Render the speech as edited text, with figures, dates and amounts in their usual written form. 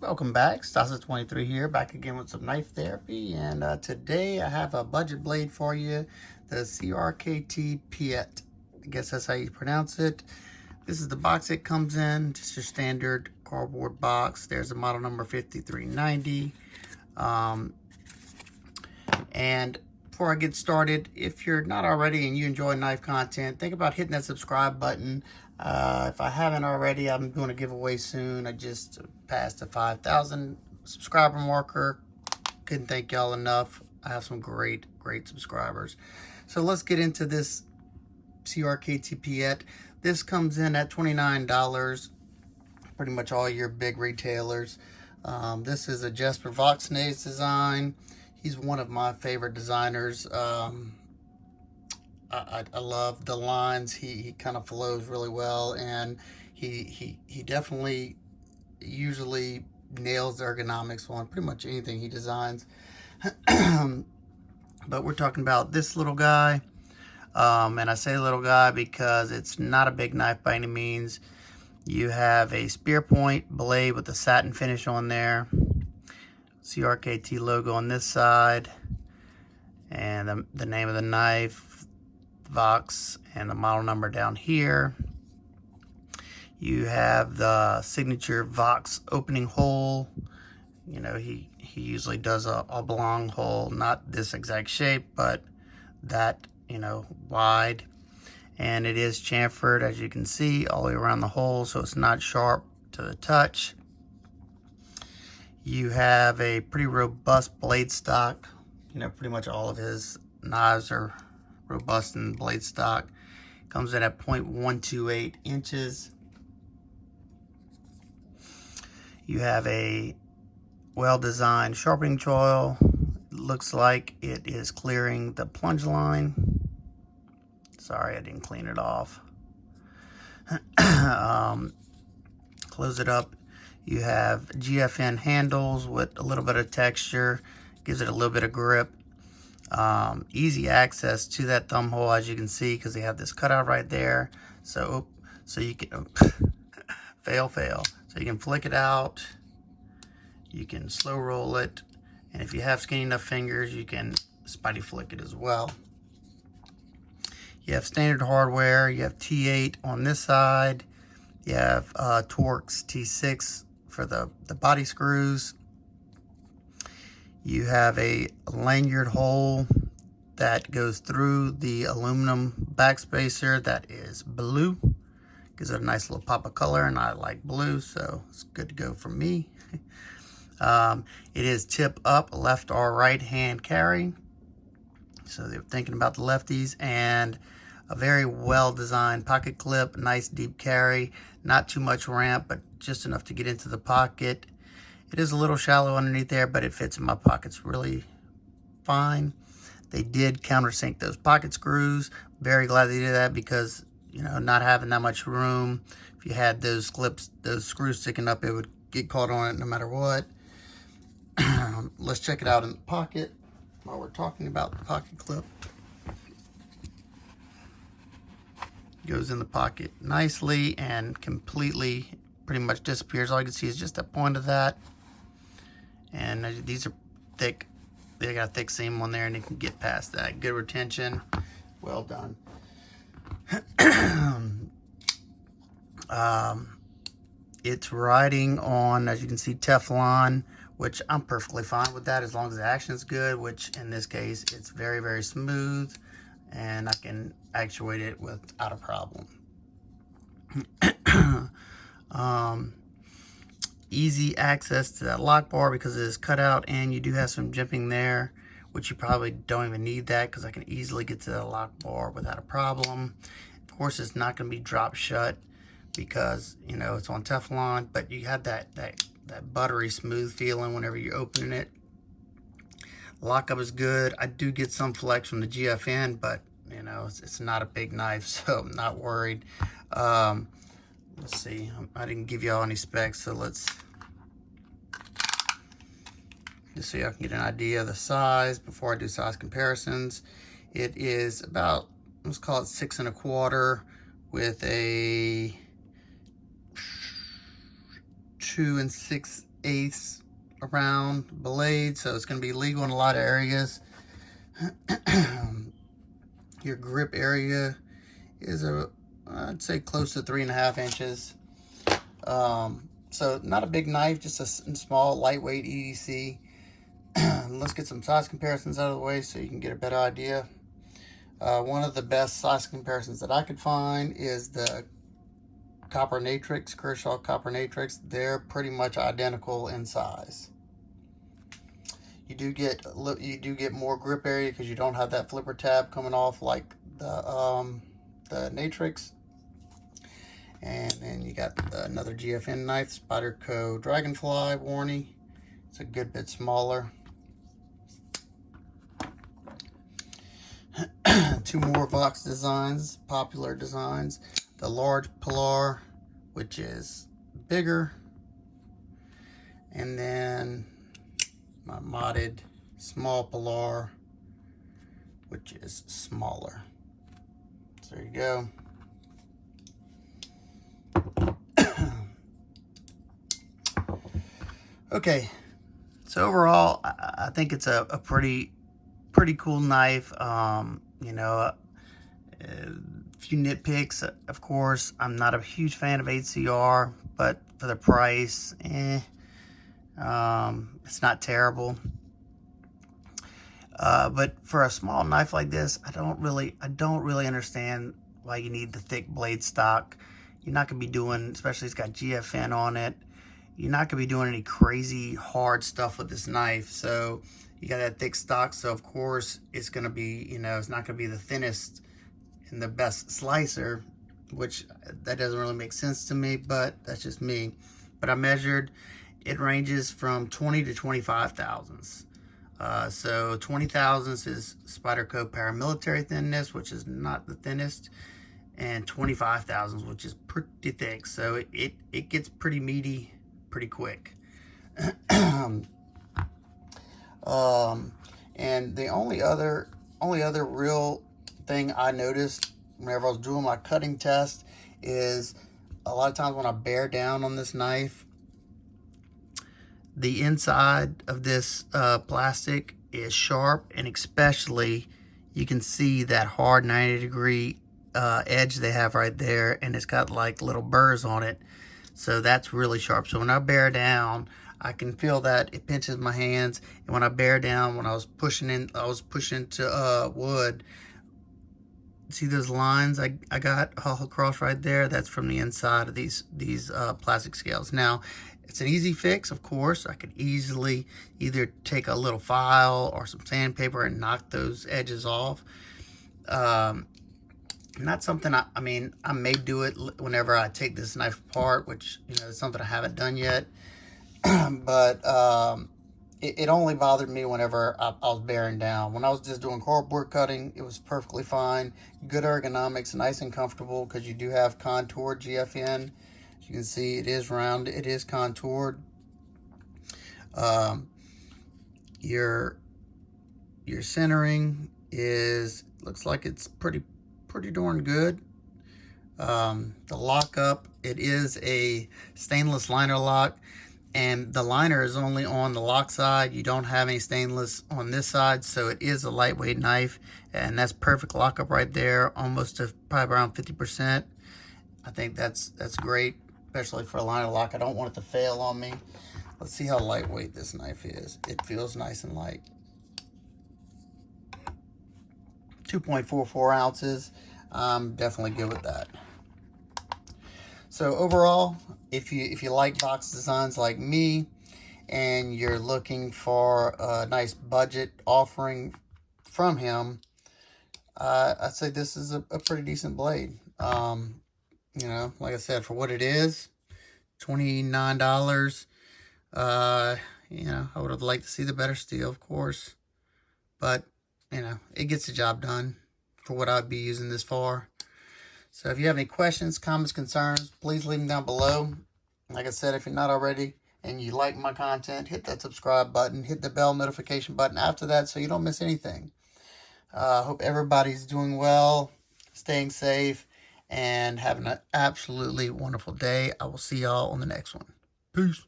Welcome back, Stasa23 here, back again with some knife therapy, and today I have a budget blade for you, the Crkt Piet. I guess that's how you pronounce it. This is the box it comes in, just your standard cardboard box. There's a model number 5390. And before I get started, if you're not already and you enjoy knife content, think about hitting that subscribe button. If I haven't already, I'm doing a giveaway soon. I just passed the 5,000 subscriber marker. Couldn't thank y'all enough. I have some great subscribers. So let's get into this Crkt Piet. This comes in at $29. Pretty much all your big retailers. This is a Piet Vox design. He's one of my favorite designers. I love the lines. He kind of flows really well, and he definitely usually nails the ergonomics on pretty much anything he designs. But we're talking about this little guy, and I say little guy because it's not a big knife by any means. You have a spear point blade with the satin finish on there, Crkt logo on this side, and the name of the knife, Vox, and the model number down here. You have the signature Vox opening hole. You know, he usually does a oblong hole, not this exact shape, but that, you know, wide. And it is chamfered, as you can see, all the way around the hole, so it's not sharp to the touch. You have a pretty robust blade stock. You know, pretty much all of his knives are robust in blade stock. Comes in at 0.128 inches. You have a well-designed sharpening choil. Looks like it is clearing the plunge line. Sorry, I didn't clean it off. Close it up. You have GFN handles with a little bit of texture. Gives it a little bit of grip. Easy access to that thumb hole, as you can see, because they have this cutout right there. So you can fail. So you can flick it out. You can slow roll it, and if you have skinny enough fingers, you can spidey flick it as well. You have standard hardware. You have T8 on this side. You have Torx T6 for the body screws. You have a lanyard hole that goes through the aluminum backspacer that is blue. Gives it a nice little pop of color, and I like blue, so it's good to go for me. It is tip up, left or right hand carry. So they're thinking about the lefties, and a very well designed pocket clip, nice deep carry, not too much ramp, but just enough to get into the pocket. It is a little shallow underneath there, but it fits in my pockets really fine. They did countersink those pocket screws. Very glad they did that, because, you know, not having that much room, if you had those clips, those screws sticking up, it would get caught on it no matter what. Let's check it out in the pocket while we're talking about the pocket clip. Goes in the pocket nicely and completely pretty much disappears. All you can see is just a point of that. And these are thick. They got a thick seam on there, and you can get past that. Good retention. Well done. It's riding on, as you can see, Teflon, which I'm perfectly fine with that as long as the action is good, which in this case, it's very smooth, and I can actuate it without a problem. Easy access to that lock bar because it is cut out, and you do have some jimping there, which you probably don't even need that, because I can easily get to the lock bar without a problem. Of course, it's not going to be drop shut because, you know, it's on Teflon, but you have that buttery smooth feeling whenever you're opening it. Lockup is good. I do get some flex from the GFN, but, you know, it's not a big knife, so I'm not worried. Let's see, I didn't give y'all any specs, so let's just so y'all can get an idea of the size before I do size comparisons. It is about, let's call it 6 1/4 with a 2 6 1/8 around blade, so it's going to be legal in a lot of areas. Your grip area is I'd say close to 3.5 inches. So not a big knife, just a small, lightweight EDC. Let's get some size comparisons out of the way so you can get a better idea. One of the best size comparisons that I could find is the copper natrix, Kershaw copper natrix. They're pretty much identical in size. You do get more grip area because you don't have that flipper tab coming off like the natrix. And then you got another GFN knife, Spyderco Dragonfly Warney. It's a good bit smaller. Two more Vox designs, popular designs. The large Pilar, which is bigger. And then my modded small Pilar, which is smaller. So there you go. Okay, so overall, I think it's a pretty cool knife. You know, a few nitpicks, of course. I'm not a huge fan of HCR, but for the price, it's not terrible. But for a small knife like this, I don't really understand why you need the thick blade stock. You're not gonna be doing, especially it's got GFN on it, you're not gonna be doing any crazy hard stuff with this knife. So you got that thick stock, so of course it's gonna be, you know, it's not gonna be the thinnest and the best slicer, which that doesn't really make sense to me, but that's just me. But I measured, it ranges from 20 to 25 thousandths. So 20 thousandths is Spyderco paramilitary thinness, which is not the thinnest, and 25 thousandths, which is pretty thick. So it gets pretty meaty pretty quick. And the only other real thing I noticed whenever I was doing my cutting test is a lot of times when I bear down on this knife, the inside of this plastic is sharp, and especially you can see that hard 90-degree edge they have right there, and it's got like little burrs on it. So that's really sharp. So when I bear down, I can feel that it pinches my hands. And when I bear down, when I was pushing into wood, see those lines I got all across right there? That's from the inside of these plastic scales. Now, it's an easy fix, of course. I could easily either take a little file or some sandpaper and knock those edges off. Not something I mean, I may do it whenever I take this knife apart, which, you know, is something I haven't done yet. But it only bothered me whenever I was bearing down. When I was just doing cardboard cutting, it was perfectly fine. Good ergonomics, nice and comfortable, because you do have contoured GFN. As you can see, it is round, it is contoured. Your centering looks like it's pretty darn good. The lockup, it is a stainless liner lock, and the liner is only on the lock side. You don't have any stainless on this side, so it is a lightweight knife, and that's perfect lockup right there, almost to probably around 50%. I think that's great, especially for a liner lock. I don't want it to fail on me. Let's see how lightweight this knife is. It feels nice and light. 2.44 ounces. I'm definitely good with that. So overall, if you like Vox designs like me, and you're looking for a nice budget offering from him, I'd say this is a pretty decent blade. You know, like I said, for what it is, $29. You know, I would have liked to see the better steel, of course, but you know, it gets the job done for what I'd be using this for. So if you have any questions, comments, concerns, please leave them down below. Like I said, if you're not already and you like my content, hit that subscribe button, hit the bell notification button after that so you don't miss anything. Hope everybody's doing well, staying safe, and having an absolutely wonderful day. I will see y'all on the next one. Peace.